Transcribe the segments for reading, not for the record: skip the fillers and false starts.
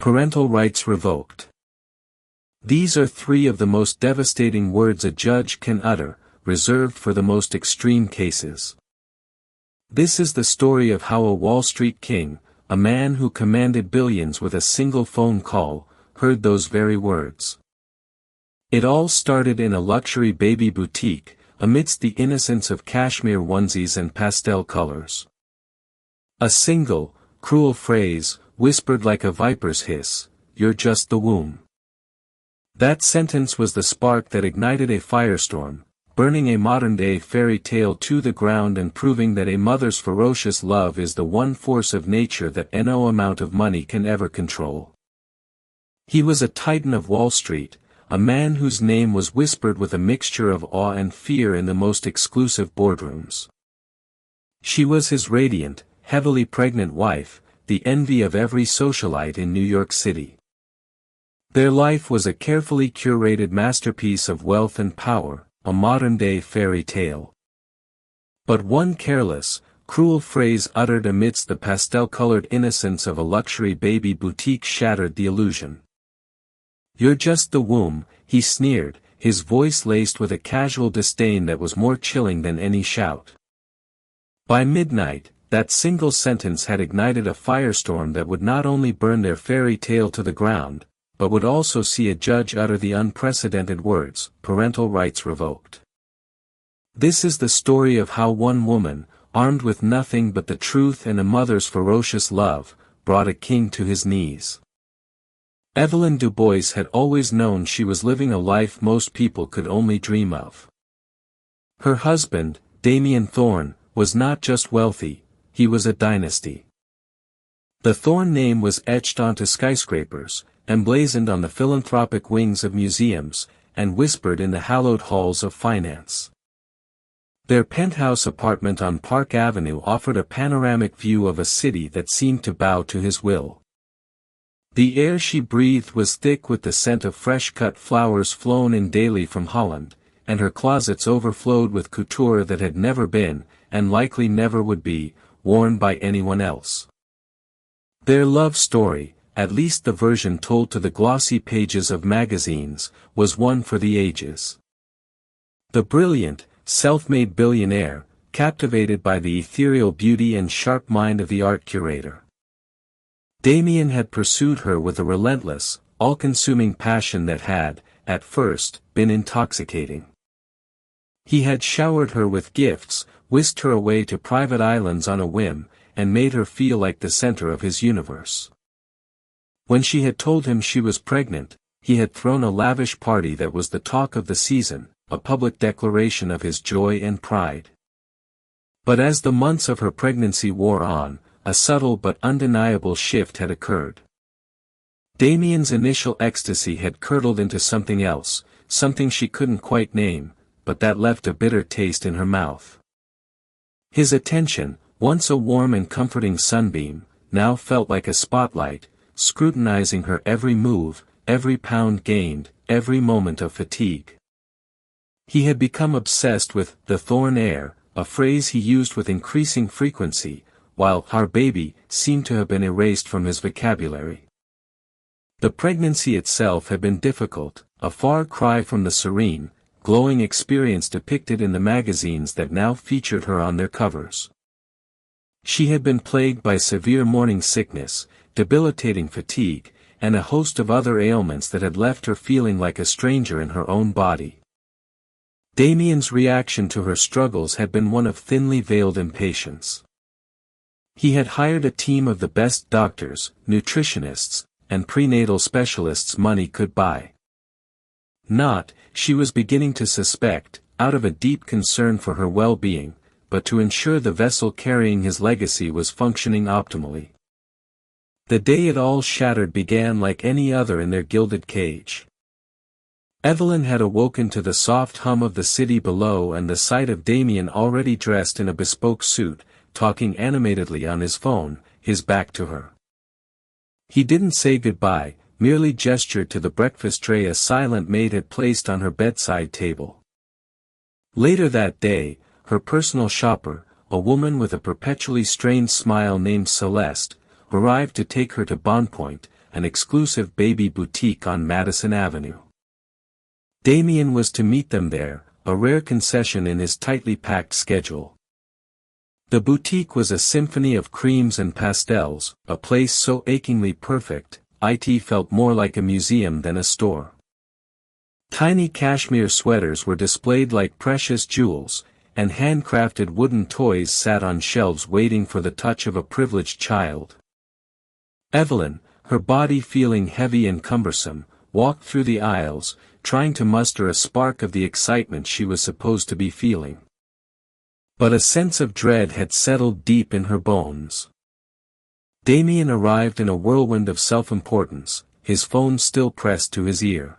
Parental rights revoked. These are three of the most devastating words a judge can utter, reserved for the most extreme cases. This is the story of how a Wall Street king, a man who commanded billions with a single phone call, heard those very words. It all started in a luxury baby boutique, amidst the innocence of cashmere onesies and pastel colors. A single, cruel phrase, whispered like a viper's hiss, "You're just the womb." That sentence was the spark that ignited a firestorm, burning a modern-day fairy tale to the ground and proving that a mother's ferocious love is the one force of nature that no amount of money can ever control. He was a titan of Wall Street, a man whose name was whispered with a mixture of awe and fear in the most exclusive boardrooms. She was his radiant, heavily pregnant wife, the envy of every socialite in New York City. Their life was a carefully curated masterpiece of wealth and power, a modern-day fairy tale. But one careless, cruel phrase uttered amidst the pastel-colored innocence of a luxury baby boutique shattered the illusion. "You're just the womb," he sneered, his voice laced with a casual disdain that was more chilling than any shout. By midnight, that single sentence had ignited a firestorm that would not only burn their fairy tale to the ground, but would also see a judge utter the unprecedented words, "Parental rights revoked." This is the story of how one woman, armed with nothing but the truth and a mother's ferocious love, brought a king to his knees. Evelyn Du Bois had always known she was living a life most people could only dream of. Her husband, Damien Thorne, was not just wealthy, he was a dynasty. The Thorne name was etched onto skyscrapers, emblazoned on the philanthropic wings of museums, and whispered in the hallowed halls of finance. Their penthouse apartment on Park Avenue offered a panoramic view of a city that seemed to bow to his will. The air she breathed was thick with the scent of fresh-cut flowers flown in daily from Holland, and her closets overflowed with couture that had never been, and likely never would be, worn by anyone else. Their love story, at least the version told to the glossy pages of magazines, was one for the ages. The brilliant, self-made billionaire, captivated by the ethereal beauty and sharp mind of the art curator. Damien had pursued her with a relentless, all-consuming passion that had, at first, been intoxicating. He had showered her with gifts, whisked her away to private islands on a whim, and made her feel like the center of his universe. When she had told him she was pregnant, he had thrown a lavish party that was the talk of the season, a public declaration of his joy and pride. But as the months of her pregnancy wore on, a subtle but undeniable shift had occurred. Damien's initial ecstasy had curdled into something else, something she couldn't quite name, but that left a bitter taste in her mouth. His attention, once a warm and comforting sunbeam, now felt like a spotlight, scrutinizing her every move, every pound gained, every moment of fatigue. He had become obsessed with the Thorne heir, a phrase he used with increasing frequency, while "our baby" seemed to have been erased from his vocabulary. The pregnancy itself had been difficult, a far cry from the serene, glowing experience depicted in the magazines that now featured her on their covers. She had been plagued by severe morning sickness, debilitating fatigue, and a host of other ailments that had left her feeling like a stranger in her own body. Damien's reaction to her struggles had been one of thinly veiled impatience. He had hired a team of the best doctors, nutritionists, and prenatal specialists money could buy. Not, she was beginning to suspect, out of a deep concern for her well-being, but to ensure the vessel carrying his legacy was functioning optimally. The day it all shattered began like any other in their gilded cage. Evelyn had awoken to the soft hum of the city below and the sight of Damien already dressed in a bespoke suit, talking animatedly on his phone, his back to her. He didn't say goodbye, merely gestured to the breakfast tray a silent maid had placed on her bedside table. Later that day, her personal shopper, a woman with a perpetually strained smile named Celeste, arrived to take her to Bon Point, an exclusive baby boutique on Madison Avenue. Damien was to meet them there, a rare concession in his tightly packed schedule. The boutique was a symphony of creams and pastels, a place so achingly perfect, it felt more like a museum than a store. Tiny cashmere sweaters were displayed like precious jewels, and handcrafted wooden toys sat on shelves waiting for the touch of a privileged child. Evelyn, her body feeling heavy and cumbersome, walked through the aisles, trying to muster a spark of the excitement she was supposed to be feeling. But a sense of dread had settled deep in her bones. Damien arrived in a whirlwind of self-importance, his phone still pressed to his ear.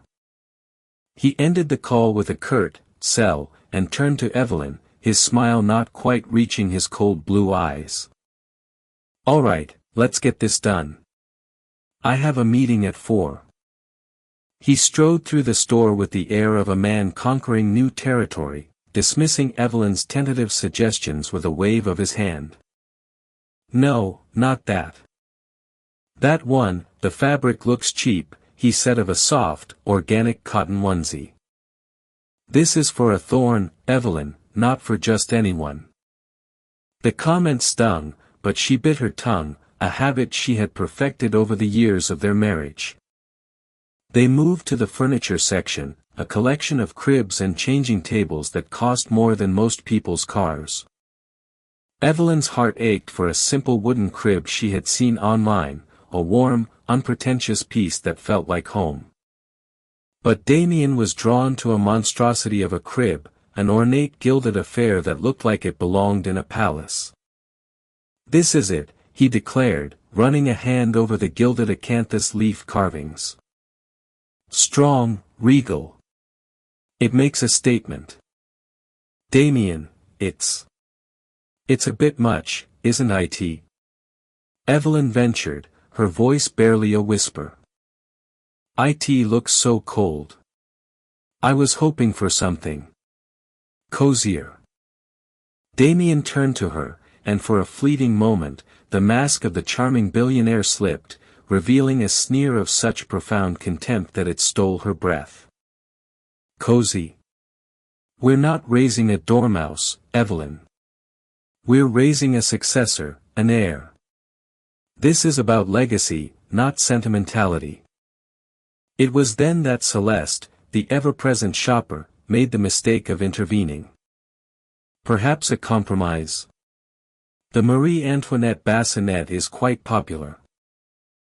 He ended the call with a curt, "Sell," and turned to Evelyn, his smile not quite reaching his cold blue eyes. "All right, let's get this done. I have a meeting at 4. He strode through the store with the air of a man conquering new territory, dismissing Evelyn's tentative suggestions with a wave of his hand. "No, not that. That one, the fabric looks cheap," he said of a soft, organic cotton onesie. "This is for a thorn, Evelyn, not for just anyone." The comment stung, but she bit her tongue, a habit she had perfected over the years of their marriage. They moved to the furniture section, a collection of cribs and changing tables that cost more than most people's cars. Evelyn's heart ached for a simple wooden crib she had seen online, a warm, unpretentious piece that felt like home. But Damien was drawn to a monstrosity of a crib, an ornate gilded affair that looked like it belonged in a palace. "This is it," he declared, running a hand over the gilded acanthus leaf carvings. "Strong, regal. It makes a statement." "Damien, it's a bit much, isn't it?" Evelyn ventured, her voice barely a whisper. "It looks so cold. I was hoping for something cozier." Damien turned to her, and for a fleeting moment, the mask of the charming billionaire slipped, revealing a sneer of such profound contempt that it stole her breath. "Cozy? We're not raising a dormouse, Evelyn. We're raising a successor, an heir. This is about legacy, not sentimentality." It was then that Celeste, the ever-present shopper, made the mistake of intervening. "Perhaps a compromise? The Marie Antoinette bassinet is quite popular.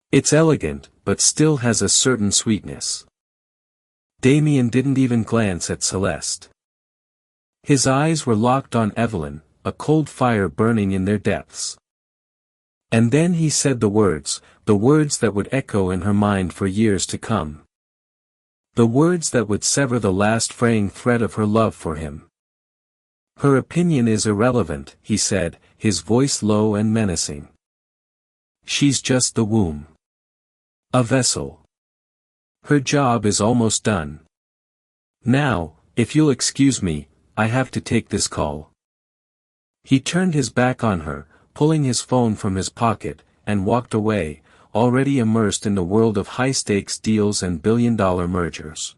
It's elegant, but still has a certain sweetness." Damien didn't even glance at Celeste. His eyes were locked on Evelyn, a cold fire burning in their depths. And then he said the words that would echo in her mind for years to come. The words that would sever the last fraying thread of her love for him. "Her opinion is irrelevant," he said, his voice low and menacing. "She's just the womb. A vessel. Her job is almost done. Now, if you'll excuse me, I have to take this call." He turned his back on her, pulling his phone from his pocket, and walked away, already immersed in the world of high-stakes deals and billion-dollar mergers.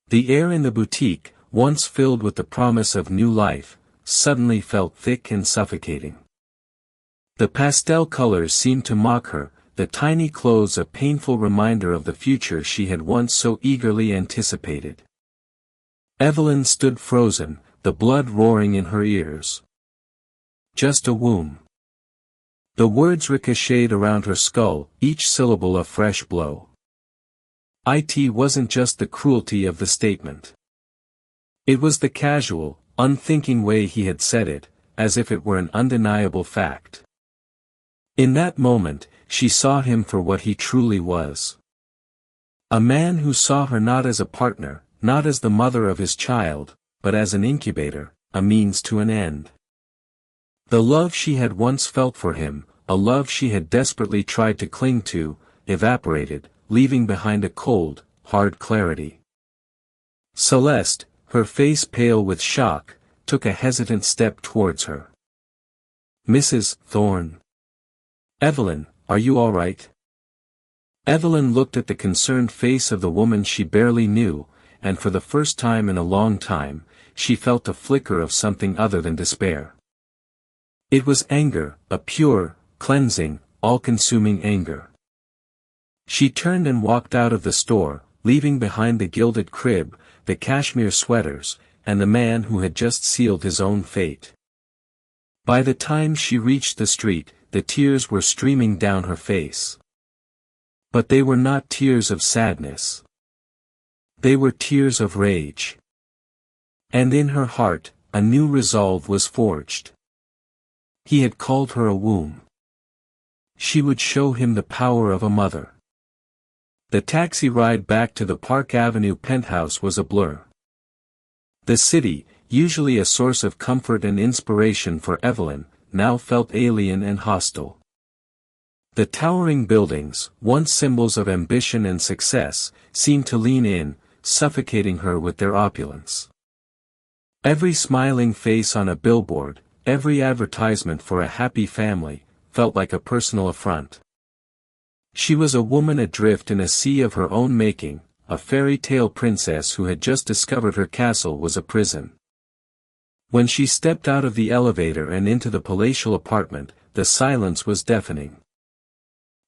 The air in the boutique, once filled with the promise of new life, suddenly felt thick and suffocating. The pastel colors seemed to mock her, the tiny clothes a painful reminder of the future she had once so eagerly anticipated. Evelyn stood frozen, the blood roaring in her ears. Just a womb. The words ricocheted around her skull, each syllable a fresh blow. It wasn't just the cruelty of the statement. It was the casual, unthinking way he had said it, as if it were an undeniable fact. In that moment, she saw him for what he truly was. A man who saw her not as a partner, not as the mother of his child, but as an incubator, a means to an end. The love she had once felt for him, a love she had desperately tried to cling to, evaporated, leaving behind a cold, hard clarity. Celeste, her face pale with shock, took a hesitant step towards her. "Mrs. Thorne. Evelyn, are you all right?" Evelyn looked at the concerned face of the woman she barely knew, and for the first time in a long time, she felt a flicker of something other than despair. It was anger, a pure, cleansing, all-consuming anger. She turned and walked out of the store, leaving behind the gilded crib, the cashmere sweaters, and the man who had just sealed his own fate. By the time she reached the street, the tears were streaming down her face. But they were not tears of sadness. They were tears of rage. And in her heart, a new resolve was forged. He had called her a womb. She would show him the power of a mother. The taxi ride back to the Park Avenue penthouse was a blur. The city, usually a source of comfort and inspiration for Evelyn, now felt alien and hostile. The towering buildings, once symbols of ambition and success, seemed to lean in, suffocating her with their opulence. Every smiling face on a billboard, every advertisement for a happy family, felt like a personal affront. She was a woman adrift in a sea of her own making, a fairy tale princess who had just discovered her castle was a prison. When she stepped out of the elevator and into the palatial apartment, the silence was deafening.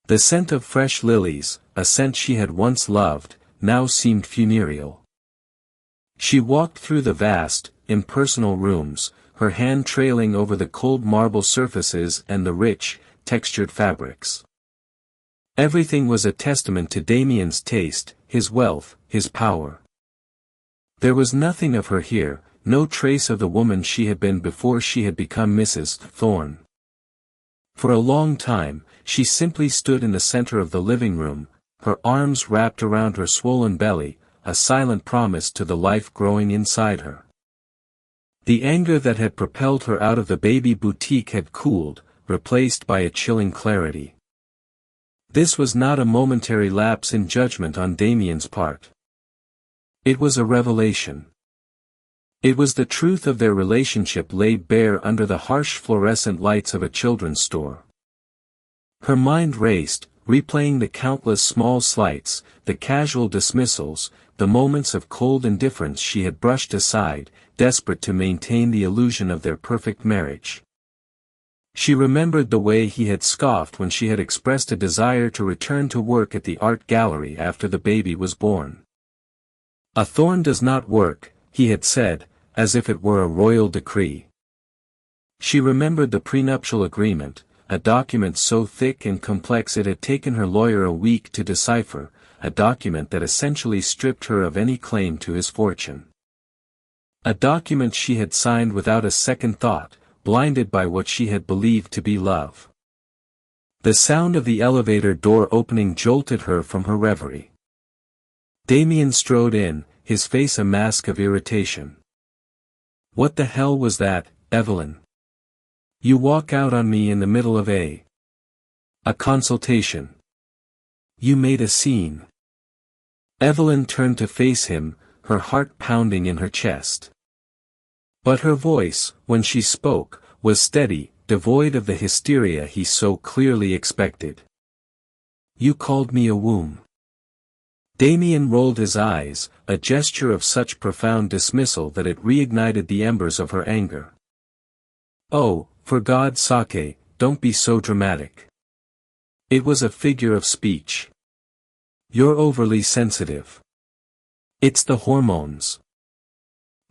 The scent of fresh lilies, a scent she had once loved, now seemed funereal. She walked through the vast, impersonal rooms, her hand trailing over the cold marble surfaces and the rich, textured fabrics. Everything was a testament to Damien's taste, his wealth, his power. There was nothing of her here, no trace of the woman she had been before she had become Mrs. Thorne. For a long time, she simply stood in the center of the living room, her arms wrapped around her swollen belly, a silent promise to the life growing inside her. The anger that had propelled her out of the baby boutique had cooled, replaced by a chilling clarity. This was not a momentary lapse in judgment on Damien's part. It was a revelation. It was the truth of their relationship laid bare under the harsh fluorescent lights of a children's store. Her mind raced, replaying the countless small slights, the casual dismissals, the moments of cold indifference she had brushed aside, desperate to maintain the illusion of their perfect marriage. She remembered the way he had scoffed when she had expressed a desire to return to work at the art gallery after the baby was born. "A Thorne does not work," he had said, as if it were a royal decree. She remembered the prenuptial agreement, a document so thick and complex it had taken her lawyer a week to decipher, a document that essentially stripped her of any claim to his fortune. A document she had signed without a second thought, blinded by what she had believed to be love. The sound of the elevator door opening jolted her from her reverie. Damien strode in, his face a mask of irritation. "What the hell was that, Evelyn? You walk out on me in the middle of a consultation. You made a scene." Evelyn turned to face him, her heart pounding in her chest. But her voice, when she spoke, was steady, devoid of the hysteria he so clearly expected. "You called me a womb." Damien rolled his eyes, a gesture of such profound dismissal that it reignited the embers of her anger. "Oh, for God's sake, don't be so dramatic." It was a figure of speech. "You're overly sensitive. It's the hormones."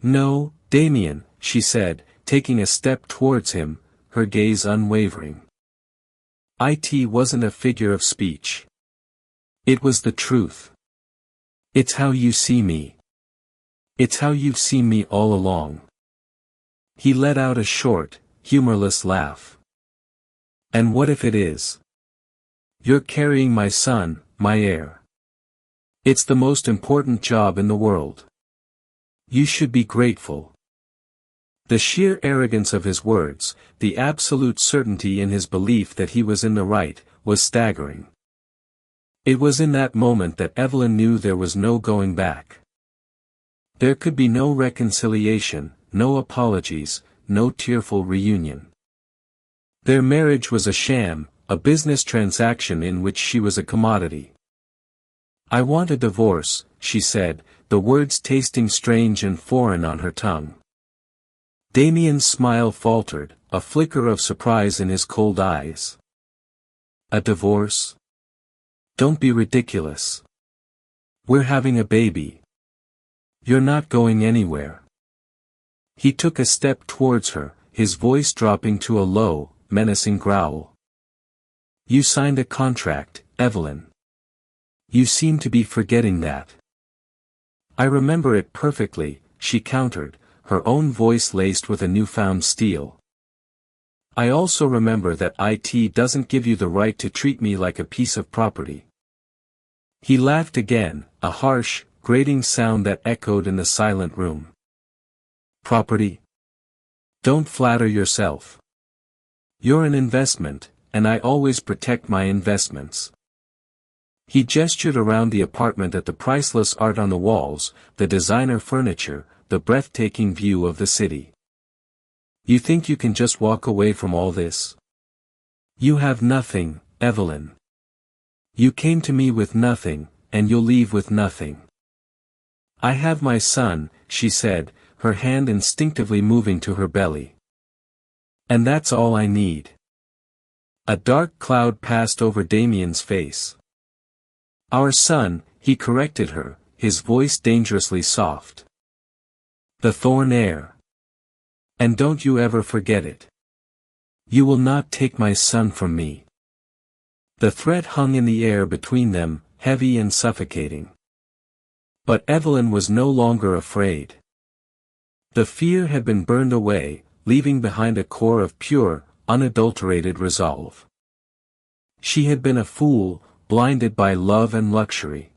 "No, Damien," she said, taking a step towards him, her gaze unwavering. "It wasn't a figure of speech. It was the truth. It's how you see me. It's how you've seen me all along." He let out a short, humorless laugh. "And what if it is? You're carrying my son, my heir. It's the most important job in the world. You should be grateful." The sheer arrogance of his words, the absolute certainty in his belief that he was in the right, was staggering. It was in that moment that Evelyn knew there was no going back. There could be no reconciliation, no apologies, no tearful reunion. Their marriage was a sham, a business transaction in which she was a commodity. I want a divorce, she said, the words tasting strange and foreign on her tongue. Damien's smile faltered, a flicker of surprise in his cold eyes. A divorce? Don't be ridiculous. We're having a baby. You're not going anywhere. He took a step towards her, his voice dropping to a low, menacing growl. You signed a contract, Evelyn. You seem to be forgetting that. I remember it perfectly, she countered, her own voice laced with a newfound steel. I also remember that it doesn't give you the right to treat me like a piece of property. He laughed again, a harsh, grating sound that echoed in the silent room. Property? Don't flatter yourself. You're an investment, and I always protect my investments. He gestured around the apartment at the priceless art on the walls, the designer furniture, the breathtaking view of the city. You think you can just walk away from all this? You have nothing, Evelyn. You came to me with nothing, and you'll leave with nothing. I have my son, she said, her hand instinctively moving to her belly. And that's all I need. A dark cloud passed over Damien's face. Our son, he corrected her, his voice dangerously soft. The thorn heir. And don't you ever forget it. You will not take my son from me. The threat hung in the air between them, heavy and suffocating. But Evelyn was no longer afraid. The fear had been burned away, leaving behind a core of pure, unadulterated resolve. She had been a fool, blinded by love and luxury.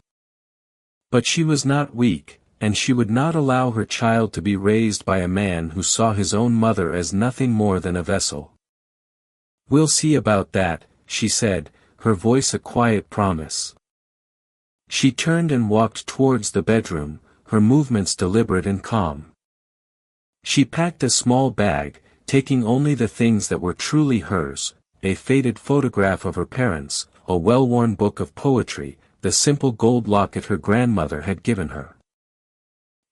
But she was not weak, and she would not allow her child to be raised by a man who saw his own mother as nothing more than a vessel. We'll see about that, she said, her voice a quiet promise. She turned and walked towards the bedroom, her movements deliberate and calm. She packed a small bag, taking only the things that were truly hers, a faded photograph of her parents, a well-worn book of poetry, the simple gold locket her grandmother had given her.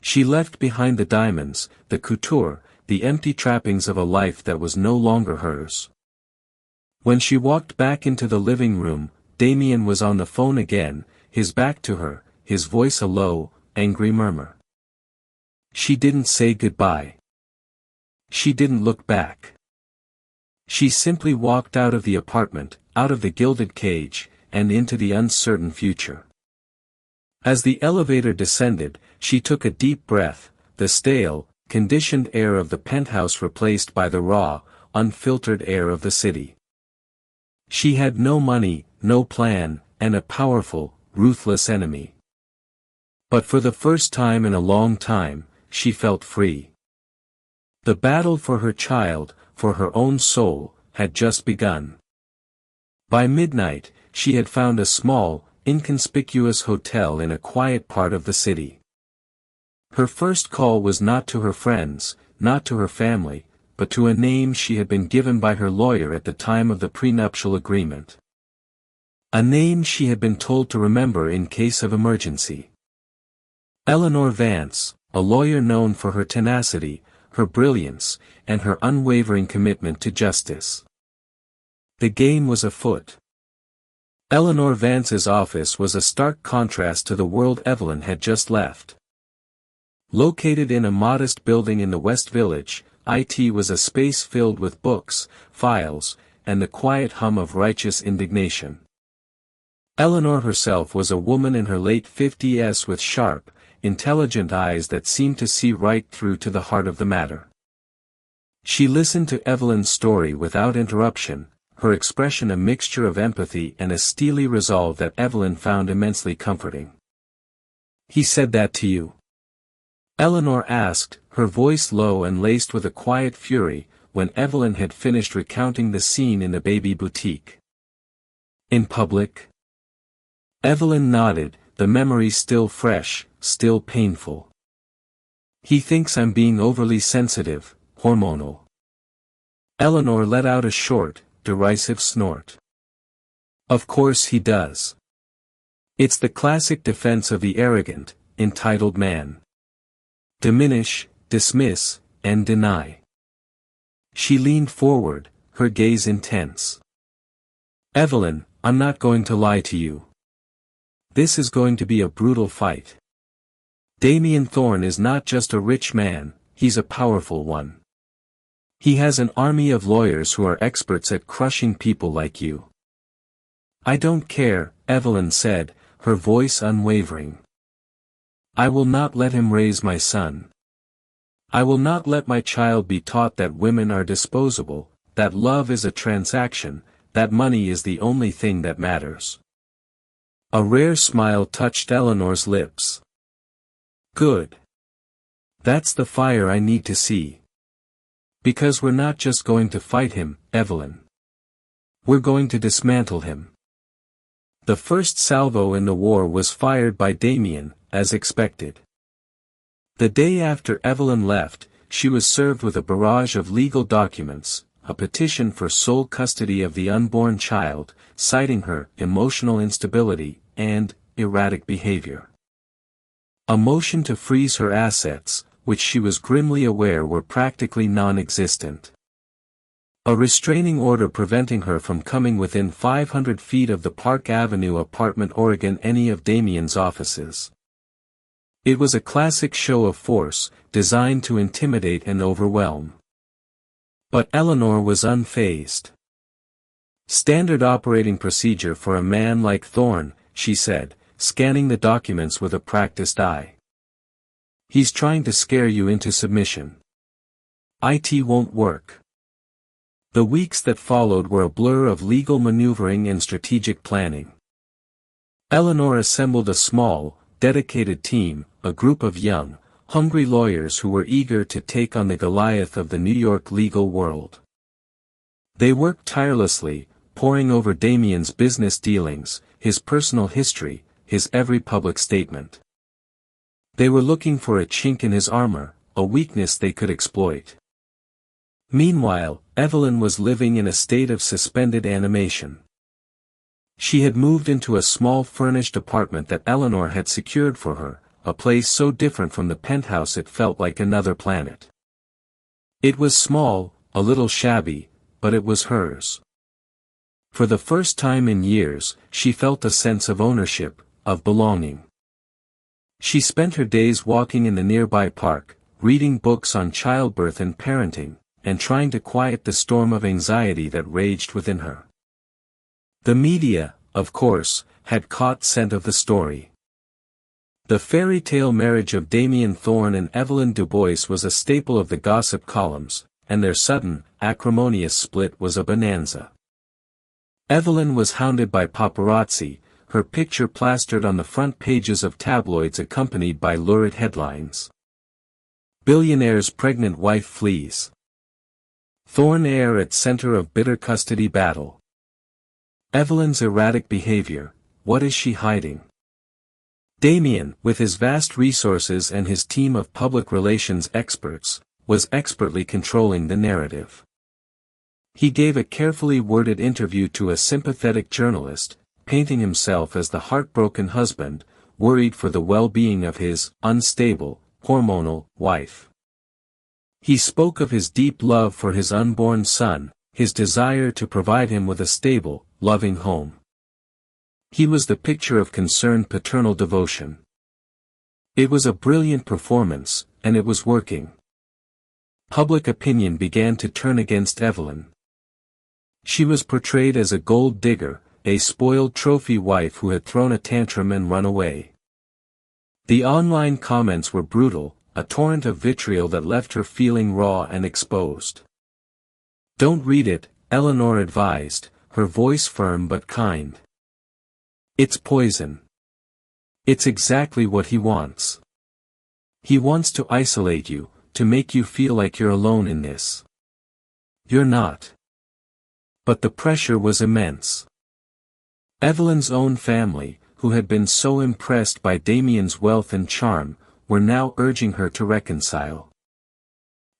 She left behind the diamonds, the couture, the empty trappings of a life that was no longer hers. When she walked back into the living room, Damien was on the phone again, his back to her, his voice a low, angry murmur. She didn't say goodbye. She didn't look back. She simply walked out of the apartment, out of the gilded cage, and into the uncertain future. As the elevator descended, she took a deep breath, the stale, conditioned air of the penthouse replaced by the raw, unfiltered air of the city. She had no money, no plan, and a powerful, ruthless enemy. But for the first time in a long time, she felt free. The battle for her child, for her own soul, had just begun. By midnight, she had found a small, inconspicuous hotel in a quiet part of the city. Her first call was not to her friends, not to her family, but to a name she had been given by her lawyer at the time of the prenuptial agreement. A name she had been told to remember in case of emergency. Eleanor Vance, a lawyer known for her tenacity, her brilliance, and her unwavering commitment to justice. The game was afoot. Eleanor Vance's office was a stark contrast to the world Evelyn had just left. Located in a modest building in the West Village, it was a space filled with books, files, and the quiet hum of righteous indignation. Eleanor herself was a woman in her late 50s with sharp, intelligent eyes that seemed to see right through to the heart of the matter. She listened to Evelyn's story without interruption, her expression a mixture of empathy and a steely resolve that Evelyn found immensely comforting. "He said that to you?" Eleanor asked, her voice low and laced with a quiet fury, when Evelyn had finished recounting the scene in the baby boutique. "In public?" Evelyn nodded, the memory still fresh, still painful. "He thinks I'm being overly sensitive, hormonal." Eleanor let out a short, derisive snort. "Of course he does. It's the classic defense of the arrogant, entitled man. Diminish, dismiss, and deny. She leaned forward, her gaze intense. Evelyn, I'm not going to lie to you. This is going to be a brutal fight. Damien Thorne is not just a rich man, he's a powerful one. He has an army of lawyers who are experts at crushing people like you. I don't care, Evelyn said, her voice unwavering. I will not let him raise my son. I will not let my child be taught that women are disposable, that love is a transaction, that money is the only thing that matters. A rare smile touched Eleanor's lips. Good. That's the fire I need to see. Because we're not just going to fight him, Evelyn. We're going to dismantle him. The first salvo in the war was fired by Damien, as expected. The day after Evelyn left, she was served with a barrage of legal documents, a petition for sole custody of the unborn child, citing her emotional instability and erratic behavior. A motion to freeze her assets, which she was grimly aware were practically non-existent. A restraining order preventing her from coming within 500 feet of the Park Avenue apartment or any of Damien's offices. It was a classic show of force, designed to intimidate and overwhelm. But Eleanor was unfazed. Standard operating procedure for a man like Thorne, she said, scanning the documents with a practiced eye. He's trying to scare you into submission. It won't work. The weeks that followed were a blur of legal maneuvering and strategic planning. Eleanor assembled a small, dedicated team, a group of young, hungry lawyers who were eager to take on the Goliath of the New York legal world. They worked tirelessly, poring over Damien's business dealings, his personal history, his every public statement. They were looking for a chink in his armor, a weakness they could exploit. Meanwhile, Evelyn was living in a state of suspended animation. She had moved into a small furnished apartment that Eleanor had secured for her, a place so different from the penthouse it felt like another planet. It was small, a little shabby, but it was hers. For the first time in years, she felt a sense of ownership, of belonging. She spent her days walking in the nearby park, reading books on childbirth and parenting, and trying to quiet the storm of anxiety that raged within her. The media, of course, had caught scent of the story. The fairy tale marriage of Damien Thorne and Evelyn Dubois was a staple of the gossip columns, and their sudden, acrimonious split was a bonanza. Evelyn was hounded by paparazzi, her picture plastered on the front pages of tabloids accompanied by lurid headlines. Billionaire's pregnant wife flees. Thorne heir at center of bitter custody battle. Evelyn's erratic behavior, what is she hiding? Damien, with his vast resources and his team of public relations experts, was expertly controlling the narrative. He gave a carefully worded interview to a sympathetic journalist, painting himself as the heartbroken husband, worried for the well-being of his unstable, hormonal wife. He spoke of his deep love for his unborn son, his desire to provide him with a stable, loving home. He was the picture of concerned paternal devotion. It was a brilliant performance, and it was working. Public opinion began to turn against Evelyn. She was portrayed as a gold digger, a spoiled trophy wife who had thrown a tantrum and run away. The online comments were brutal, a torrent of vitriol that left her feeling raw and exposed. Don't read it, Eleanor advised, her voice firm but kind. It's poison. It's exactly what he wants. He wants to isolate you, to make you feel like you're alone in this. You're not. But the pressure was immense. Evelyn's own family, who had been so impressed by Damien's wealth and charm, were now urging her to reconcile.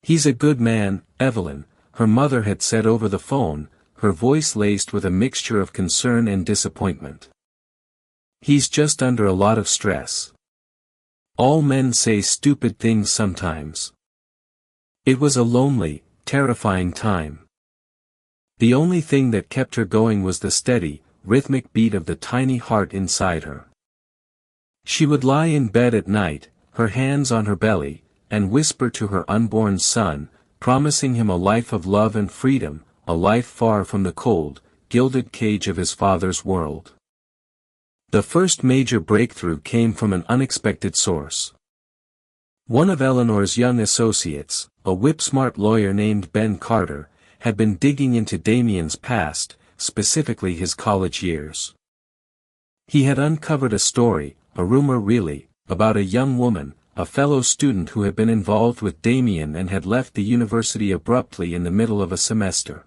He's a good man, Evelyn, her mother had said over the phone, her voice laced with a mixture of concern and disappointment. He's just under a lot of stress. All men say stupid things sometimes. It was a lonely, terrifying time. The only thing that kept her going was the steady, rhythmic beat of the tiny heart inside her. She would lie in bed at night, her hands on her belly, and whisper to her unborn son, promising him a life of love and freedom, a life far from the cold, gilded cage of his father's world. The first major breakthrough came from an unexpected source. One of Eleanor's young associates, a whip-smart lawyer named Ben Carter, had been digging into Damien's past, specifically his college years. He had uncovered a story, a rumor really, about a young woman, a fellow student who had been involved with Damien and had left the university abruptly in the middle of a semester.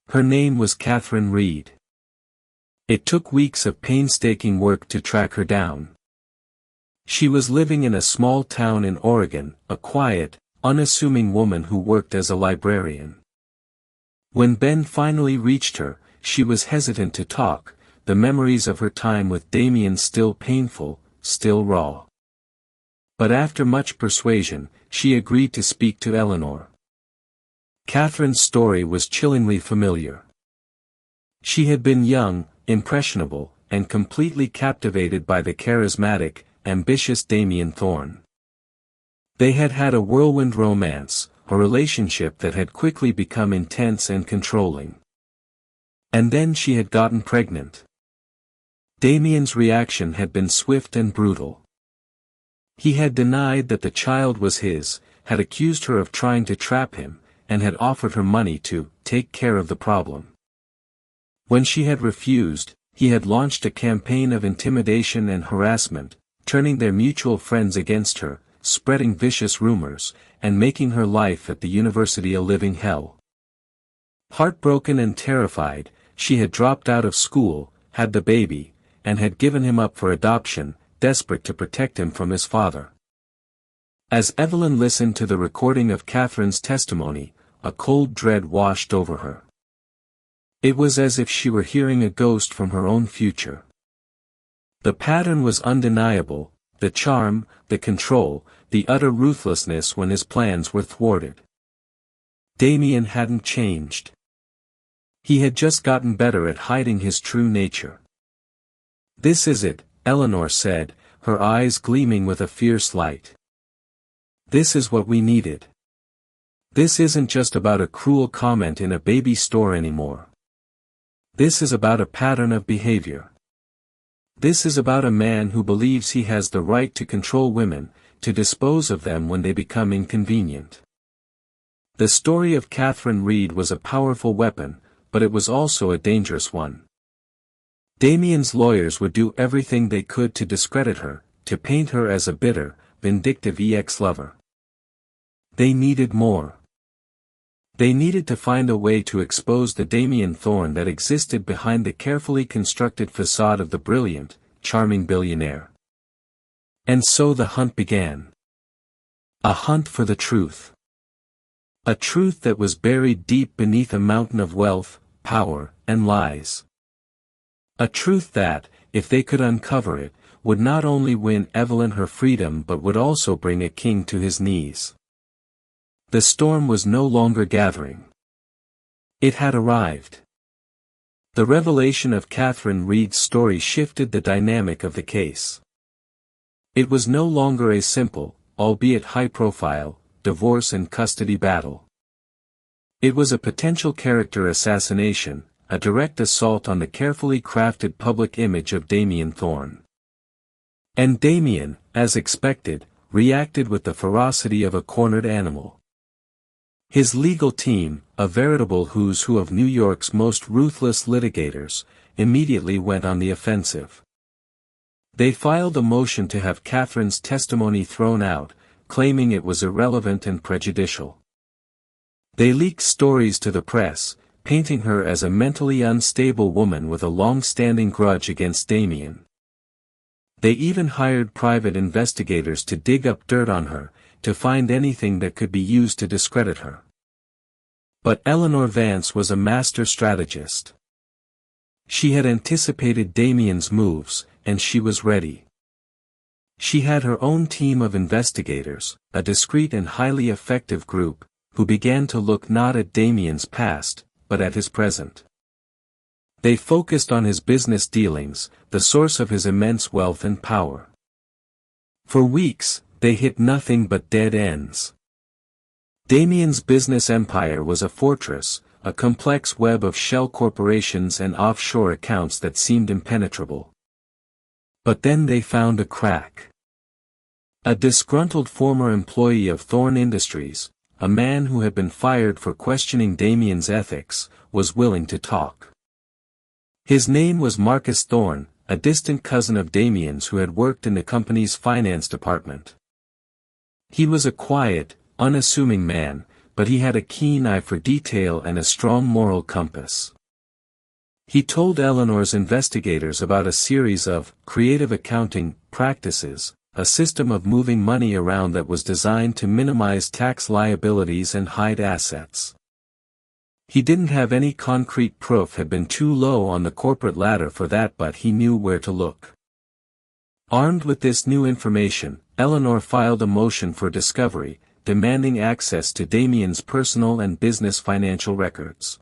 Her name was Catherine Reed. It took weeks of painstaking work to track her down. She was living in a small town in Oregon, a quiet, unassuming woman who worked as a librarian. When Ben finally reached her, she was hesitant to talk, the memories of her time with Damien still painful, still raw. But after much persuasion, she agreed to speak to Eleanor. Catherine's story was chillingly familiar. She had been young, impressionable, and completely captivated by the charismatic, ambitious Damien Thorne. They had had a whirlwind romance, a relationship that had quickly become intense and controlling. And then she had gotten pregnant. Damien's reaction had been swift and brutal. He had denied that the child was his, had accused her of trying to trap him, and had offered her money to take care of the problem. When she had refused, he had launched a campaign of intimidation and harassment, turning their mutual friends against her, spreading vicious rumors, and making her life at the university a living hell. Heartbroken and terrified, she had dropped out of school, had the baby, and had given him up for adoption, desperate to protect him from his father. As Evelyn listened to the recording of Catherine's testimony, a cold dread washed over her. It was as if she were hearing a ghost from her own future. The pattern was undeniable, the charm, the control, the utter ruthlessness when his plans were thwarted. Damien hadn't changed. He had just gotten better at hiding his true nature. "This is it," Eleanor said, her eyes gleaming with a fierce light. "This is what we needed. This isn't just about a cruel comment in a baby store anymore. This is about a pattern of behavior. This is about a man who believes he has the right to control women, to dispose of them when they become inconvenient." The story of Catherine Reed was a powerful weapon, but it was also a dangerous one. Damien's lawyers would do everything they could to discredit her, to paint her as a bitter, vindictive ex-lover. They needed more. They needed to find a way to expose the Damien Thorne that existed behind the carefully constructed facade of the brilliant, charming billionaire. And so the hunt began. A hunt for the truth. A truth that was buried deep beneath a mountain of wealth, power, and lies. A truth that, if they could uncover it, would not only win Evelyn her freedom but would also bring a king to his knees. The storm was no longer gathering. It had arrived. The revelation of Catherine Reed's story shifted the dynamic of the case. It was no longer a simple, albeit high-profile, divorce and custody battle. It was a potential character assassination, a direct assault on the carefully crafted public image of Damien Thorne. And Damien, as expected, reacted with the ferocity of a cornered animal. His legal team, a veritable who's who of New York's most ruthless litigators, immediately went on the offensive. They filed a motion to have Catherine's testimony thrown out, claiming it was irrelevant and prejudicial. They leaked stories to the press, painting her as a mentally unstable woman with a long-standing grudge against Damien. They even hired private investigators to dig up dirt on her, to find anything that could be used to discredit her. But Eleanor Vance was a master strategist. She had anticipated Damien's moves, and she was ready. She had her own team of investigators, a discreet and highly effective group, who began to look not at Damien's past, but at his present. They focused on his business dealings, the source of his immense wealth and power. For weeks, they hit nothing but dead ends. Damien's business empire was a fortress, a complex web of shell corporations and offshore accounts that seemed impenetrable. But then they found a crack. A disgruntled former employee of Thorne Industries, a man who had been fired for questioning Damien's ethics, was willing to talk. His name was Marcus Thorne, a distant cousin of Damien's who had worked in the company's finance department. He was a quiet, unassuming man, but he had a keen eye for detail and a strong moral compass. He told Eleanor's investigators about a series of creative accounting practices, a system of moving money around that was designed to minimize tax liabilities and hide assets. He didn't have any concrete proof had been too low on the corporate ladder for that, but he knew where to look. Armed with this new information, Eleanor filed a motion for discovery, demanding access to Damien's personal and business financial records.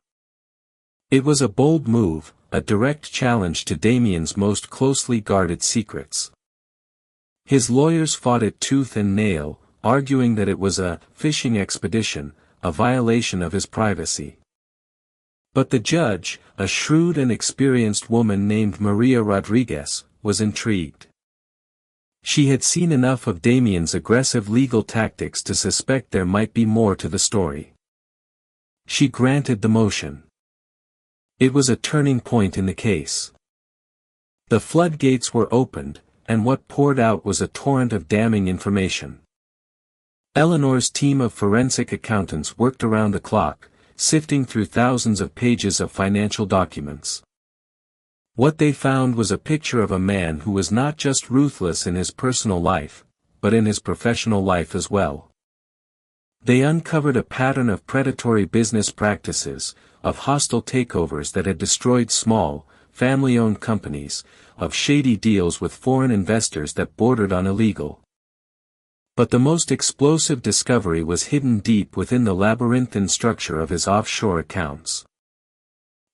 It was a bold move, a direct challenge to Damien's most closely guarded secrets. His lawyers fought it tooth and nail, arguing that it was a fishing expedition, a violation of his privacy. But the judge, a shrewd and experienced woman named Maria Rodriguez, was intrigued. She had seen enough of Damien's aggressive legal tactics to suspect there might be more to the story. She granted the motion. It was a turning point in the case. The floodgates were opened, and what poured out was a torrent of damning information. Eleanor's team of forensic accountants worked around the clock, sifting through thousands of pages of financial documents. What they found was a picture of a man who was not just ruthless in his personal life, but in his professional life as well. They uncovered a pattern of predatory business practices, of hostile takeovers that had destroyed small, family-owned companies, of shady deals with foreign investors that bordered on illegal. But the most explosive discovery was hidden deep within the labyrinthine structure of his offshore accounts.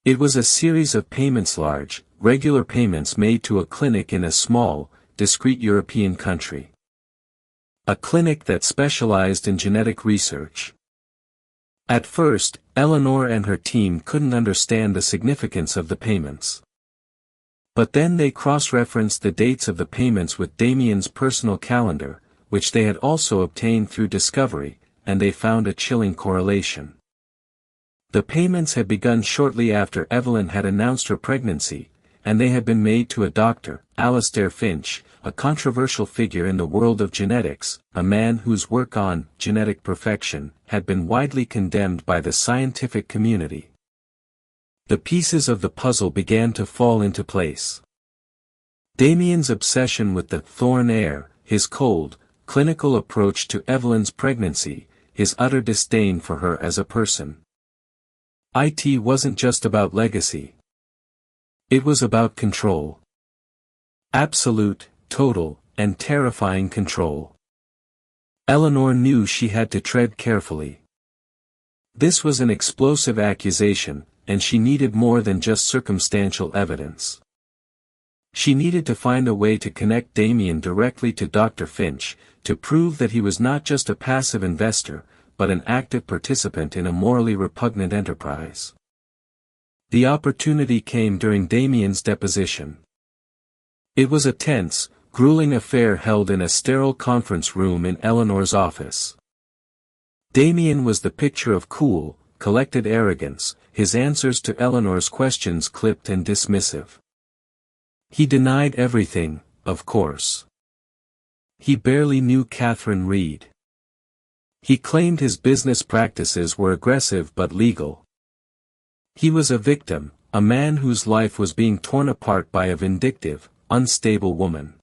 It was a series of payments, large, regular payments made to a clinic in a small, discreet European country. A clinic that specialized in genetic research. At first, Eleanor and her team couldn't understand the significance of the payments. But then they cross-referenced the dates of the payments with Damien's personal calendar, which they had also obtained through discovery, and they found a chilling correlation. The payments had begun shortly after Evelyn had announced her pregnancy, and they had been made to a Dr. Alastair Finch, a controversial figure in the world of genetics, a man whose work on genetic perfection had been widely condemned by the scientific community. The pieces of the puzzle began to fall into place. Damien's obsession with the Thorne heir, his cold, clinical approach to Evelyn's pregnancy, his utter disdain for her as a person. It wasn't just about legacy. It was about control. Absolute, total, and terrifying control. Eleanor knew she had to tread carefully. This was an explosive accusation, and she needed more than just circumstantial evidence. She needed to find a way to connect Damien directly to Dr. Finch, to prove that he was not just a passive investor, but an active participant in a morally repugnant enterprise. The opportunity came during Damien's deposition. It was a tense, grueling affair held in a sterile conference room in Eleanor's office. Damien was the picture of cool, collected arrogance, his answers to Eleanor's questions clipped and dismissive. He denied everything, of course. He barely knew Catherine Reed. He claimed his business practices were aggressive but legal. He was a victim, a man whose life was being torn apart by a vindictive, unstable woman.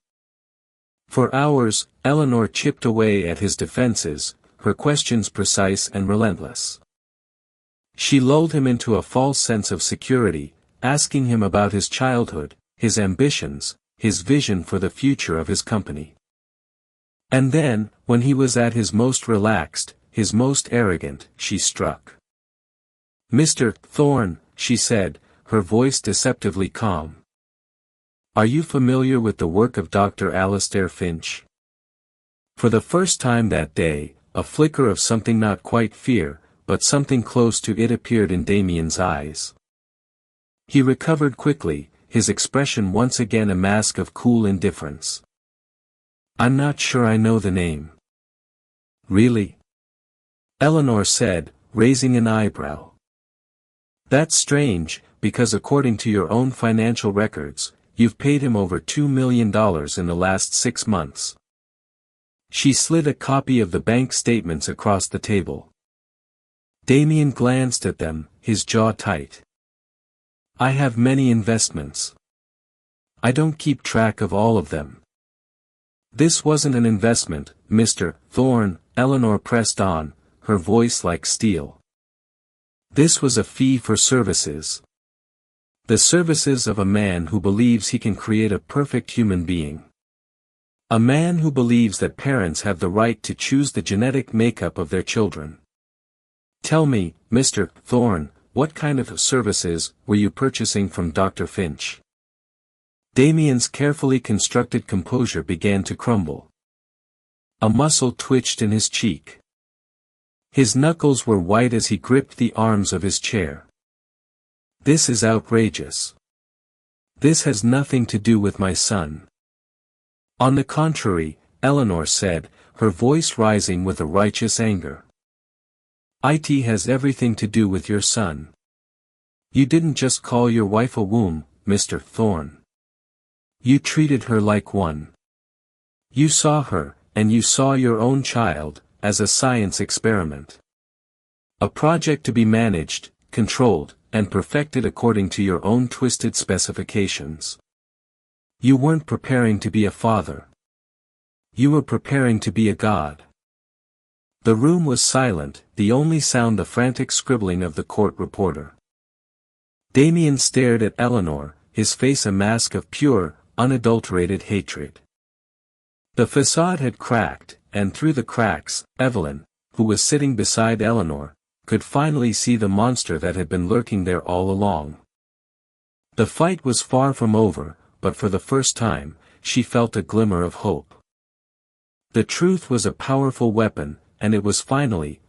For hours, Eleanor chipped away at his defenses, her questions precise and relentless. She lulled him into a false sense of security, asking him about his childhood, his ambitions, his vision for the future of his company. And then, when he was at his most relaxed, his most arrogant, she struck. "Mr. Thorne," she said, her voice deceptively calm. "Are you familiar with the work of Dr. Alistair Finch?" For the first time that day, a flicker of something not quite fear, but something close to it appeared in Damien's eyes. He recovered quickly, his expression once again a mask of cool indifference. "I'm not sure I know the name." "Really?" Eleanor said, raising an eyebrow. "That's strange, because according to your own financial records, you've paid him over $2 million in the last 6 months. She slid a copy of the bank statements across the table. Damien glanced at them, his jaw tight. "I have many investments. I don't keep track of all of them." "This wasn't an investment, Mr. Thorne," Eleanor pressed on, her voice like steel. "This was a fee for services. The services of a man who believes he can create a perfect human being. A man who believes that parents have the right to choose the genetic makeup of their children. Tell me, Mr. Thorne, what kind of services were you purchasing from Dr. Finch?" Damien's carefully constructed composure began to crumble. A muscle twitched in his cheek. His knuckles were white as he gripped the arms of his chair. "This is outrageous. This has nothing to do with my son." "On the contrary," Eleanor said, her voice rising with a righteous anger. "It has everything to do with your son. You didn't just call your wife a womb, Mr. Thorne. You treated her like one. You saw her, and you saw your own child, as a science experiment. A project to be managed, controlled, and perfected according to your own twisted specifications. You weren't preparing to be a father. You were preparing to be a god." The room was silent, the only sound the frantic scribbling of the court reporter. Damien stared at Eleanor, his face a mask of pure, unadulterated hatred. The facade had cracked, and through the cracks, Evelyn, who was sitting beside Eleanor, could finally see the monster that had been lurking there all along. The fight was far from over, but for the first time, she felt a glimmer of hope. The truth was a powerful weapon, and it was finally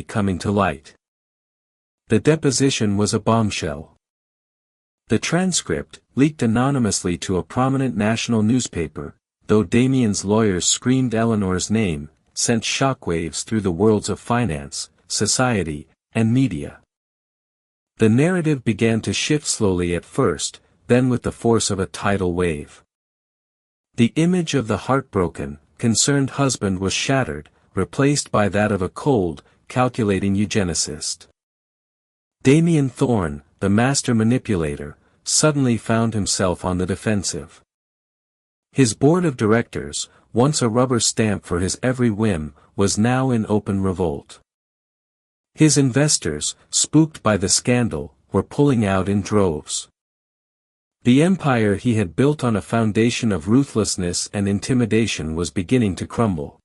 coming to light. The deposition was a bombshell. The transcript, leaked anonymously to a prominent national newspaper, though Damien's lawyers screamed Eleanor's name, sent shockwaves through the worlds of finance, society, and media. The narrative began to shift slowly at first, then with the force of a tidal wave. The image of the heartbroken, concerned husband was shattered, replaced by that of a cold, calculating eugenicist. Damien Thorne, the master manipulator, suddenly found himself on the defensive. His board of directors, once a rubber stamp for his every whim, was now in open revolt. His investors, spooked by the scandal, were pulling out in droves. The empire he had built on a foundation of ruthlessness and intimidation was beginning to crumble.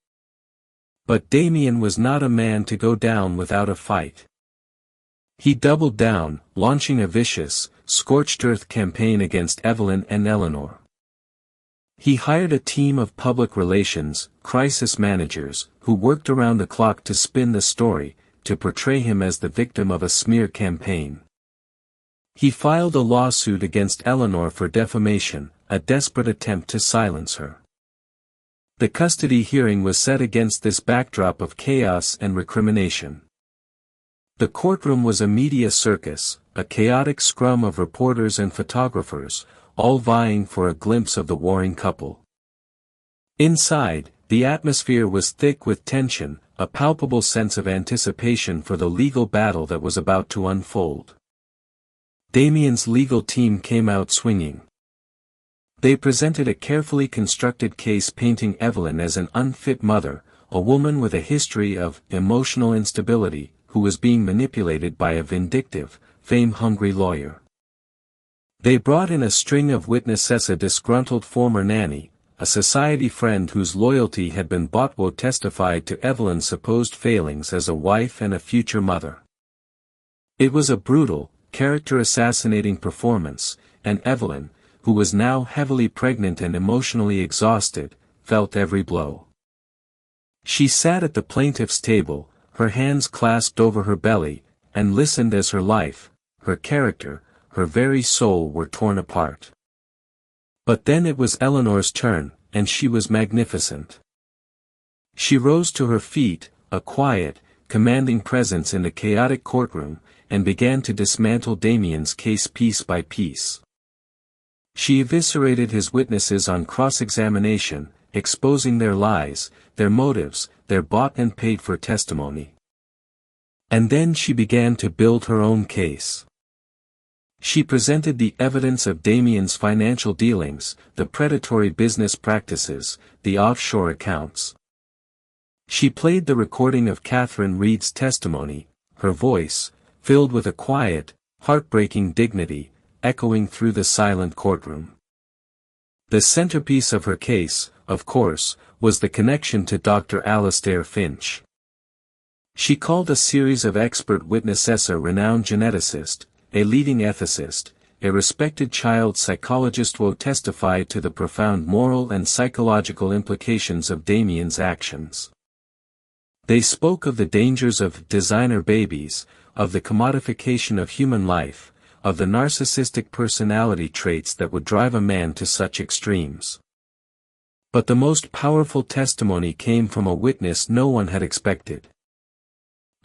But Damien was not a man to go down without a fight. He doubled down, launching a vicious, scorched-earth campaign against Evelyn and Eleanor. He hired a team of public relations, crisis managers, who worked around the clock to spin the story, to portray him as the victim of a smear campaign. He filed a lawsuit against Eleanor for defamation, a desperate attempt to silence her. The custody hearing was set against this backdrop of chaos and recrimination. The courtroom was a media circus, a chaotic scrum of reporters and photographers, all vying for a glimpse of the warring couple. Inside, the atmosphere was thick with tension, a palpable sense of anticipation for the legal battle that was about to unfold. Damien's legal team came out swinging. They presented a carefully constructed case painting Evelyn as an unfit mother, a woman with a history of emotional instability, who was being manipulated by a vindictive, fame-hungry lawyer. They brought in a string of witnesses: a disgruntled former nanny, a society friend whose loyalty had been bought, who testified to Evelyn's supposed failings as a wife and a future mother. It was a brutal, character-assassinating performance, and Evelyn, who was now heavily pregnant and emotionally exhausted, felt every blow. She sat at the plaintiff's table, her hands clasped over her belly, and listened as her life, her character, her very soul were torn apart. But then it was Eleanor's turn, and she was magnificent. She rose to her feet, a quiet, commanding presence in the chaotic courtroom, and began to dismantle Damien's case piece by piece. She eviscerated his witnesses on cross-examination, exposing their lies, their motives, their bought and paid for testimony. And then she began to build her own case. She presented the evidence of Damien's financial dealings, the predatory business practices, the offshore accounts. She played the recording of Catherine Reed's testimony, her voice, filled with a quiet, heartbreaking dignity, echoing through the silent courtroom. The centerpiece of her case, of course, was the connection to Dr. Alastair Finch. She called a series of expert witnesses: a renowned geneticist, a leading ethicist, a respected child psychologist, who testified to the profound moral and psychological implications of Damien's actions. They spoke of the dangers of designer babies, of the commodification of human life, of the narcissistic personality traits that would drive a man to such extremes. But the most powerful testimony came from a witness no one had expected.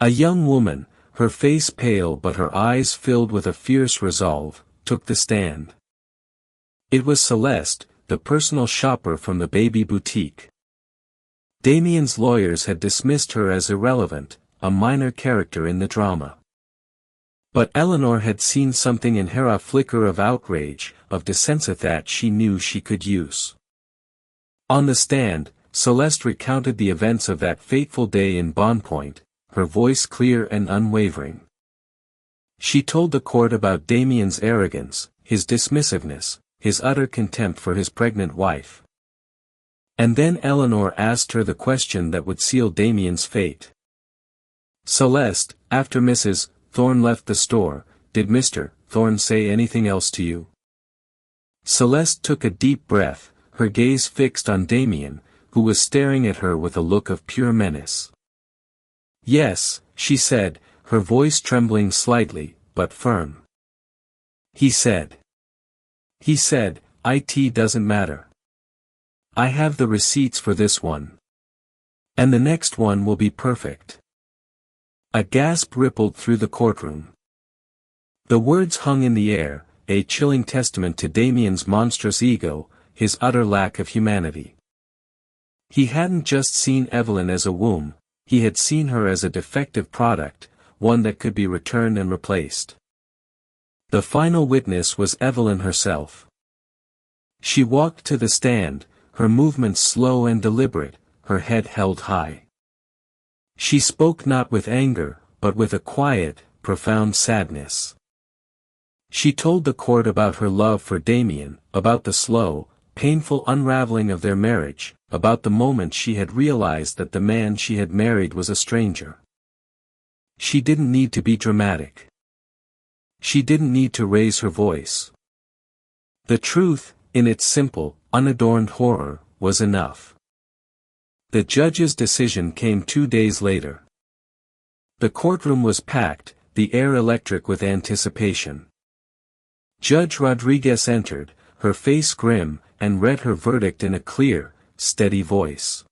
A young woman, her face pale but her eyes filled with a fierce resolve, took the stand. It was Celeste, the personal shopper from the baby boutique. Damien's lawyers had dismissed her as irrelevant, a minor character in the drama. But Eleanor had seen something in her, a flicker of outrage, of dissent that she knew she could use. On the stand, Celeste recounted the events of that fateful day in Bond Point, her voice clear and unwavering. She told the court about Damien's arrogance, his dismissiveness, his utter contempt for his pregnant wife. And then Eleanor asked her the question that would seal Damien's fate. "Celeste, after Mrs. Thorne left the store, did Mr. Thorne say anything else to you?" Celeste took a deep breath, her gaze fixed on Damien, who was staring at her with a look of pure menace. "Yes," she said, her voice trembling slightly, but firm. He said, "It doesn't matter. I have the receipts for this one. And the next one will be perfect." A gasp rippled through the courtroom. The words hung in the air, a chilling testament to Damien's monstrous ego, his utter lack of humanity. He hadn't just seen Evelyn as a womb, he had seen her as a defective product, one that could be returned and replaced. The final witness was Evelyn herself. She walked to the stand, her movements slow and deliberate, her head held high. She spoke not with anger, but with a quiet, profound sadness. She told the court about her love for Damien, about the slow, painful unraveling of their marriage, about the moment she had realized that the man she had married was a stranger. She didn't need to be dramatic. She didn't need to raise her voice. The truth, in its simple, unadorned horror, was enough. The judge's decision came 2 days later. The courtroom was packed, the air electric with anticipation. Judge Rodriguez entered, her face grim, and read her verdict in a clear, steady voice.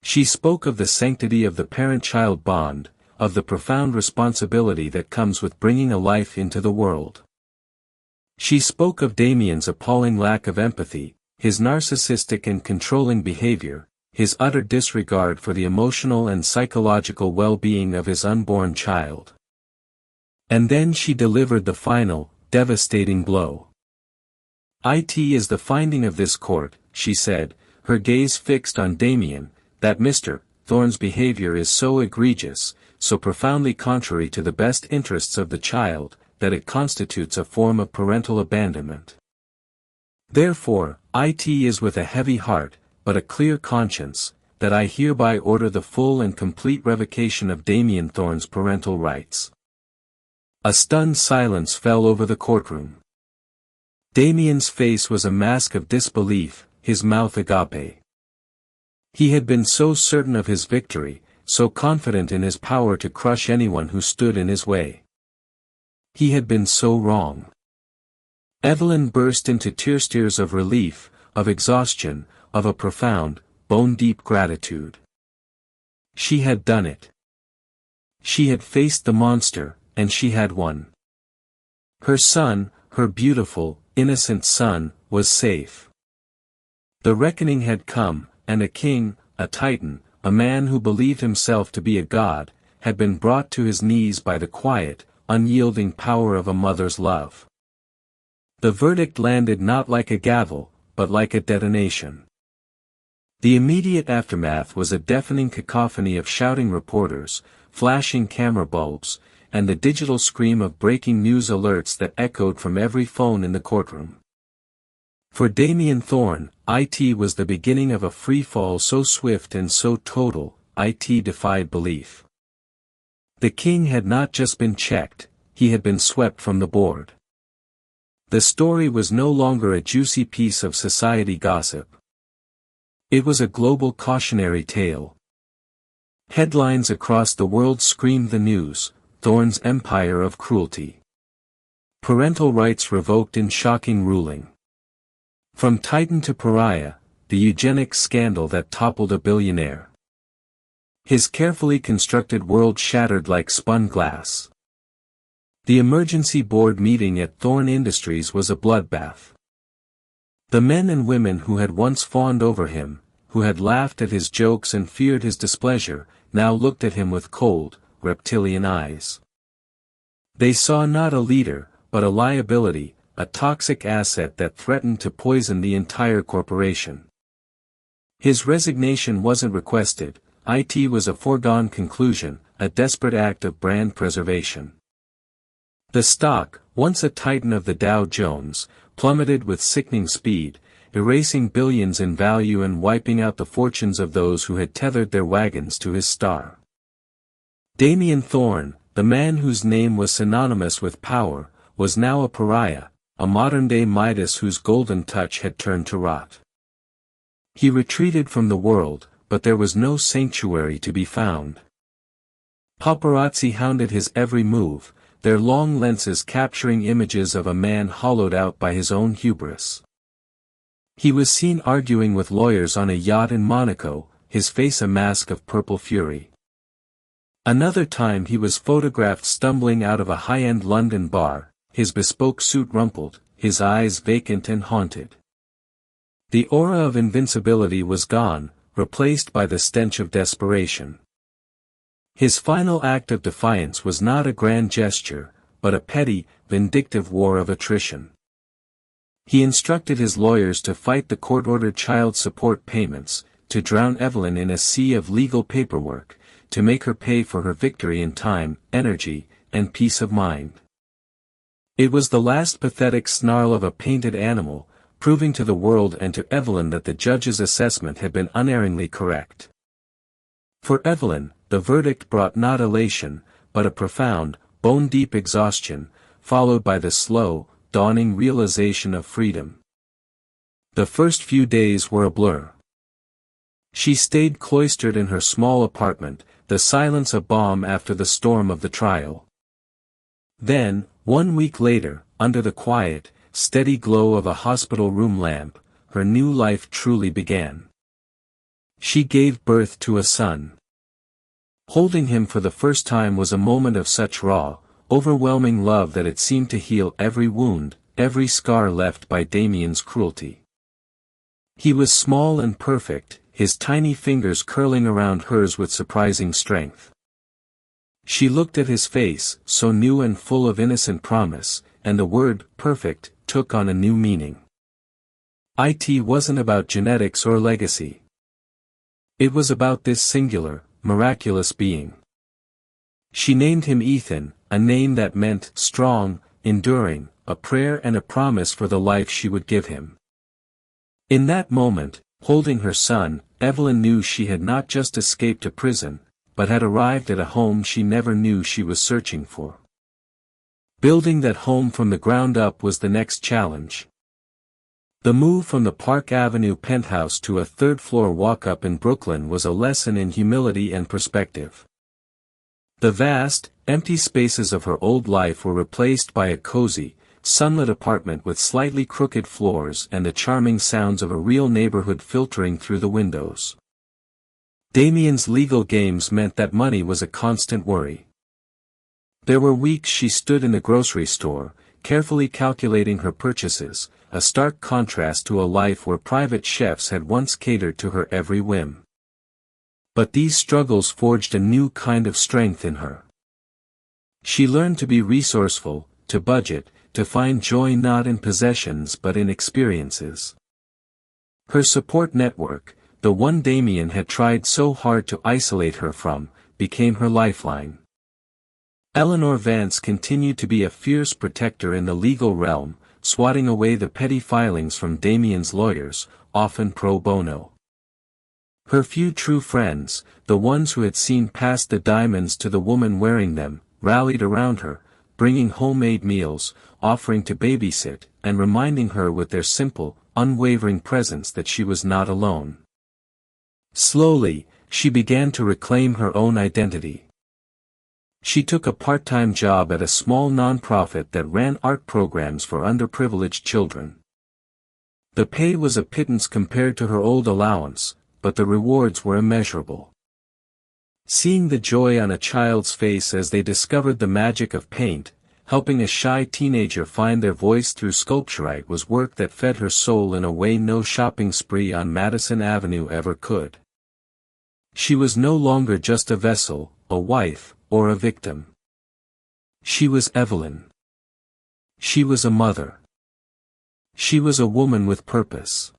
She spoke of the sanctity of the parent-child bond, of the profound responsibility that comes with bringing a life into the world. She spoke of Damien's appalling lack of empathy, his narcissistic and controlling behavior, his utter disregard for the emotional and psychological well-being of his unborn child. And then she delivered the final, devastating blow. "It is the finding of this court," she said, her gaze fixed on Damien, "that Mr. Thorne's behavior is so egregious, so profoundly contrary to the best interests of the child, that it constitutes a form of parental abandonment. Therefore, it is with a heavy heart, but a clear conscience, that I hereby order the full and complete revocation of Damien Thorne's parental rights. A stunned silence fell over the courtroom. Damien's face was a mask of disbelief, his mouth agape. He had been so certain of his victory, so confident in his power to crush anyone who stood in his way. He had been so wrong. Evelyn burst into tears of relief, of exhaustion, of a profound, bone-deep gratitude. She had done it. She had faced the monster, and she had won. Her son, her beautiful, innocent son, was safe. The reckoning had come, and a king, a titan, a man who believed himself to be a god, had been brought to his knees by the quiet, unyielding power of a mother's love. The verdict landed not like a gavel, but like a detonation. The immediate aftermath was a deafening cacophony of shouting reporters, flashing camera bulbs, and the digital scream of breaking news alerts that echoed from every phone in the courtroom. For Damien Thorne, it was the beginning of a free-fall so swift and so total, it defied belief. The king had not just been checked, he had been swept from the board. The story was no longer a juicy piece of society gossip. It was a global cautionary tale. Headlines across the world screamed the news: Thorne's empire of cruelty. Parental rights revoked in shocking ruling. From titan to pariah, the eugenics scandal that toppled a billionaire. His carefully constructed world shattered like spun glass. The emergency board meeting at Thorne Industries was a bloodbath. The men and women who had once fawned over him, who had laughed at his jokes and feared his displeasure, now looked at him with cold, reptilian eyes. They saw not a leader, but a liability, a toxic asset that threatened to poison the entire corporation. His resignation wasn't requested, it was a foregone conclusion, a desperate act of brand preservation. The stock, once a titan of the Dow Jones, plummeted with sickening speed, erasing billions in value and wiping out the fortunes of those who had tethered their wagons to his star. Damien Thorne, the man whose name was synonymous with power, was now a pariah, a modern-day Midas whose golden touch had turned to rot. He retreated from the world, but there was no sanctuary to be found. Paparazzi hounded his every move, their long lenses capturing images of a man hollowed out by his own hubris. He was seen arguing with lawyers on a yacht in Monaco, his face a mask of purple fury. Another time he was photographed stumbling out of a high-end London bar, his bespoke suit rumpled, his eyes vacant and haunted. The aura of invincibility was gone, replaced by the stench of desperation. His final act of defiance was not a grand gesture, but a petty, vindictive war of attrition. He instructed his lawyers to fight the court-ordered child support payments, to drown Evelyn in a sea of legal paperwork, to make her pay for her victory in time, energy, and peace of mind. It was the last pathetic snarl of a painted animal, proving to the world and to Evelyn that the judge's assessment had been unerringly correct. For Evelyn, the verdict brought not elation, but a profound, bone-deep exhaustion, followed by the slow, dawning realization of freedom. The first few days were a blur. She stayed cloistered in her small apartment, the silence a balm after the storm of the trial. Then, 1 week later, under the quiet, steady glow of a hospital room lamp, her new life truly began. She gave birth to a son. Holding him for the first time was a moment of such raw, overwhelming love that it seemed to heal every wound, every scar left by Damien's cruelty. He was small and perfect, his tiny fingers curling around hers with surprising strength. She looked at his face, so new and full of innocent promise, and the word, perfect, took on a new meaning. It wasn't about genetics or legacy. It was about this singular, miraculous being. She named him Ethan, a name that meant strong, enduring, a prayer and a promise for the life she would give him. In that moment, holding her son, Evelyn knew she had not just escaped a prison, but had arrived at a home she never knew she was searching for. Building that home from the ground up was the next challenge. The move from the Park Avenue penthouse to a third-floor walk-up in Brooklyn was a lesson in humility and perspective. The vast, empty spaces of her old life were replaced by a cozy, sunlit apartment with slightly crooked floors and the charming sounds of a real neighborhood filtering through the windows. Damien's legal games meant that money was a constant worry. There were weeks she stood in the grocery store, carefully calculating her purchases, a stark contrast to a life where private chefs had once catered to her every whim. But these struggles forged a new kind of strength in her. She learned to be resourceful, to budget, to find joy not in possessions but in experiences. Her support network, the one Damien had tried so hard to isolate her from, became her lifeline. Eleanor Vance continued to be a fierce protector in the legal realm, swatting away the petty filings from Damien's lawyers, often pro bono. Her few true friends, the ones who had seen past the diamonds to the woman wearing them, rallied around her, bringing homemade meals, offering to babysit, and reminding her with their simple, unwavering presence that she was not alone. Slowly, she began to reclaim her own identity. She took a part-time job at a small nonprofit that ran art programs for underprivileged children. The pay was a pittance compared to her old allowance, but the rewards were immeasurable. Seeing the joy on a child's face as they discovered the magic of paint, helping a shy teenager find their voice through sculpturite was work that fed her soul in a way no shopping spree on Madison Avenue ever could. She was no longer just a vessel, a wife, or a victim. She was Evelyn. She was a mother. She was a woman with purpose.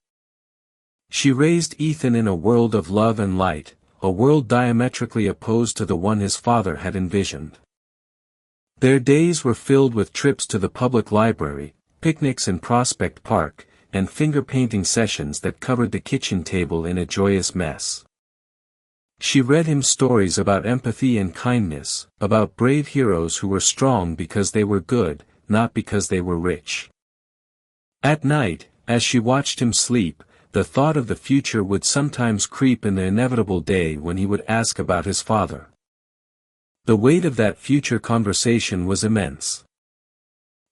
She raised Ethan in a world of love and light, a world diametrically opposed to the one his father had envisioned. Their days were filled with trips to the public library, picnics in Prospect Park, and finger-painting sessions that covered the kitchen table in a joyous mess. She read him stories about empathy and kindness, about brave heroes who were strong because they were good, not because they were rich. At night, as she watched him sleep, the thought of the future would sometimes creep in the inevitable day when he would ask about his father. The weight of that future conversation was immense.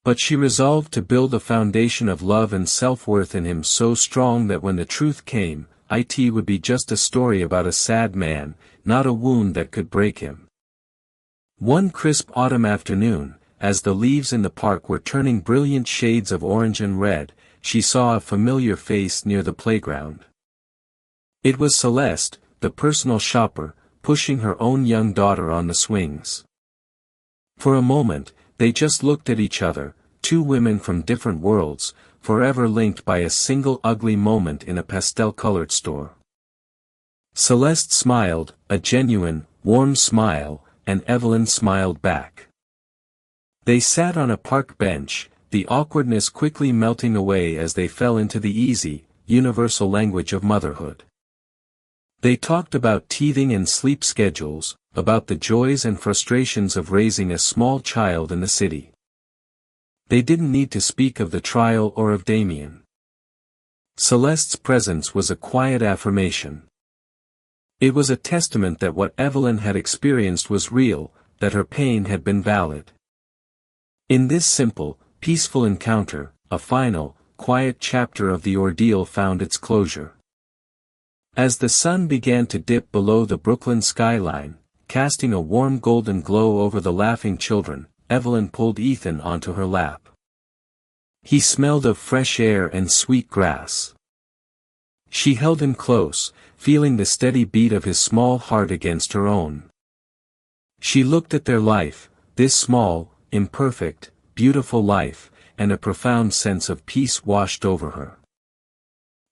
But she resolved to build a foundation of love and self-worth in him so strong that when the truth came, it would be just a story about a sad man, not a wound that could break him. One crisp autumn afternoon, as the leaves in the park were turning brilliant shades of orange and red, she saw a familiar face near the playground. It was Celeste, the personal shopper, pushing her own young daughter on the swings. For a moment, they just looked at each other, two women from different worlds, forever linked by a single ugly moment in a pastel-colored store. Celeste smiled, a genuine, warm smile, and Evelyn smiled back. They sat on a park bench, the awkwardness quickly melting away as they fell into the easy, universal language of motherhood. They talked about teething and sleep schedules, about the joys and frustrations of raising a small child in the city. They didn't need to speak of the trial or of Damien. Celeste's presence was a quiet affirmation. It was a testament that what Evelyn had experienced was real, that her pain had been valid. In this simple, peaceful encounter, a final, quiet chapter of the ordeal found its closure. As the sun began to dip below the Brooklyn skyline, casting a warm golden glow over the laughing children, Evelyn pulled Ethan onto her lap. He smelled of fresh air and sweet grass. She held him close, feeling the steady beat of his small heart against her own. She looked at their life, this small, imperfect, beautiful life, and a profound sense of peace washed over her.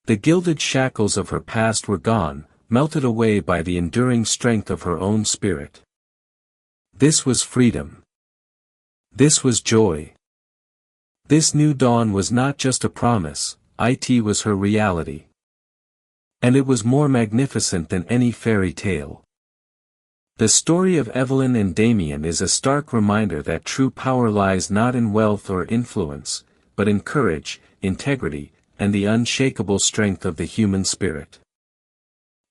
The gilded shackles of her past were gone, melted away by the enduring strength of her own spirit. This was freedom. This was joy. This new dawn was not just a promise, it was her reality. And it was more magnificent than any fairy tale. The story of Evelyn and Damien is a stark reminder that true power lies not in wealth or influence, but in courage, integrity, and the unshakable strength of the human spirit.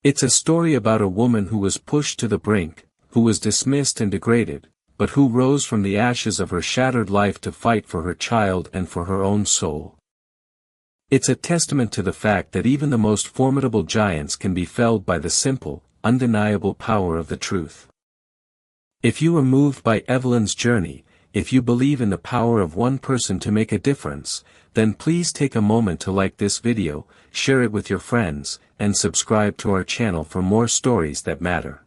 It's a story about a woman who was pushed to the brink, who was dismissed and degraded, but who rose from the ashes of her shattered life to fight for her child and for her own soul. It's a testament to the fact that even the most formidable giants can be felled by the simple, undeniable power of the truth. If you are moved by Evelyn's journey, if you believe in the power of one person to make a difference, then please take a moment to like this video, share it with your friends, and subscribe to our channel for more stories that matter.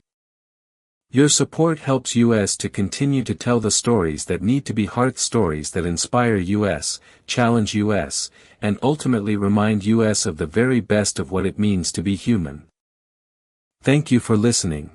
Your support helps us to continue to tell the stories that need to be heart stories that inspire us, challenge us, and ultimately remind us of the very best of what it means to be human. Thank you for listening.